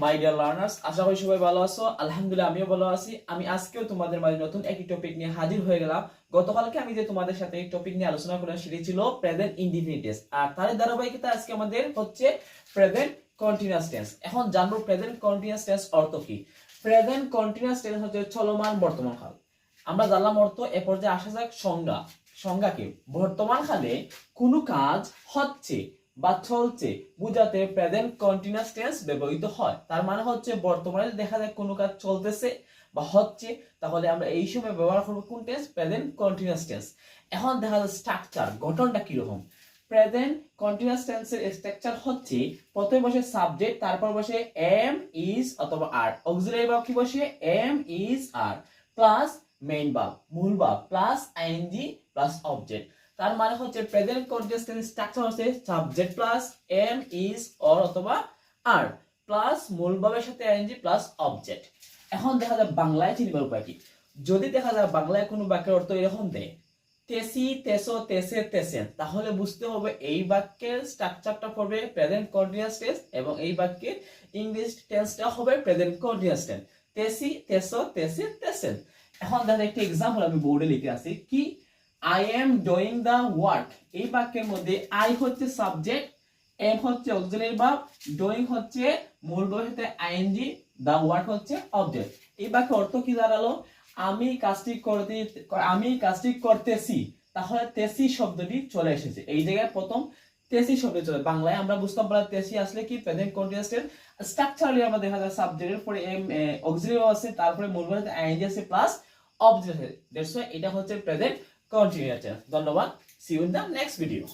My dear learners, আশা করি সবাই ভালো আছো। আলহামদুলিল্লাহ আমিও ভালো আছি। আমি আজকেও তোমাদের মাঝে নতুন একটি টপিক নিয়ে হাজির হয়ে গেলাম। গতকালকে আমি যে তোমাদের সাথে এই টপিক নিয়ে আলোচনা করলাম সেটি ছিল প্রেজেন্ট ইনডিফিনিট টেন্স, আর তার ধারাবাহিকতা আজকে আমাদের হচ্ছে প্রেজেন্ট কন্টিনিউয়াস টেন্স। এখন জানবো প্রেজেন্ট কন্টিনিউয়াস টেন্স অর্থ কি। প্রেজেন্ট কন্টিনিউয়াস টেন্স হচ্ছে চলমান বর্তমান কাল। আমরা জানলাম অর্থ, এ পর্যায়ে আসা যাক সংজ্ঞা কি। বর্তমান কালে কোনো কাজ হচ্ছে বা চলছে বুঝাতে প্রেজেন্ট কন্টিনিউয়াস টেন্স ব্যবহৃত হয়। তার মানে হচ্ছে বর্তমানে দেখা যায় কোনো কাজ চলতেছে বা হচ্ছে, তাহলে আমরা এই সময় ব্যবহার করব কোন টেন্স? Present continuous tense. এখন দেখা যায় স্ট্রাকচার, গঠনটা কি রকম। প্রেজেন্ট কন্টিনিউয়াস টেন্সের স্ট্রাকচার হচ্ছে প্রথমে বসে সাবজেক্ট, তারপর বসে এম ইজ অথবা আর, অক্সিলারি ভার্ব কি বসে am is are plus main verb মূল verb plus ING plus object. তার মানে হচ্ছে প্রেজেন্ট কন্টিনিউয়াস টেন্স স্ট্রাকচার হচ্ছে subject plus am is or অথবা আর প্লাস মূল ভাবের সাথে আইএনজি প্লাস অবজেক্ট। এখন দেখা যায় বাংলায় চিনবার উপায় কি। যদি দেখা যায় বাংলায় কোনো বাক্যের অর্থ এরকম দেয় তেসি তেসো তেসে তেসেন, তাহলে বুঝতে হবে এই বাক্যের স্ট্রাকচারটা হবে প্রেজেন্ট কন্টিনিউয়াস টেন্স এবং এই বাক্যের ইংলিশ টেন্সটা হবে প্রেজেন্ট কন্টিনিউয়াস টেন্স। তেসি তেসো তেসে তেসেন। এখন দেখা একটা এক্সাম্পল আমি বোর্ডে লিখে আছি কি, I am doing the work। এই বাক্যের মধ্যে I হচ্ছে সাবজেক্ট, am হচ্ছে অক্সিলারি ভার্ব, doing হচ্ছে মূল ভাবের সাথে আইএনজি, the work হচ্ছে অবজেক্ট। এই বাক্যের অর্থ কি দাঁড়ালো, আমি কাজটি করতেছি। তাহলে তেসি শব্দটি চলে এসেছে এই জায়গায়, প্রথম তেসি শব্দ চলে। বাংলায় আমরা বুঝতাম পারলাম তেসি আসলে কি প্রেজেন্ট কন্টিনিউয়াস টেন্স। স্ট্রাকচারালি আমরা দেখা যায় সাবজেক্টের পরে এম অক্সিলারি আছে, তারপরে মূল ভাবে আইএনজি আছে প্লাস অবজেক্ট আছে। দ্যাটস ওয়াই এটা হচ্ছে প্রেজেন্ট কন্টিনিউয়াস টেন্স। ধন্যবাদ। See you in the next video.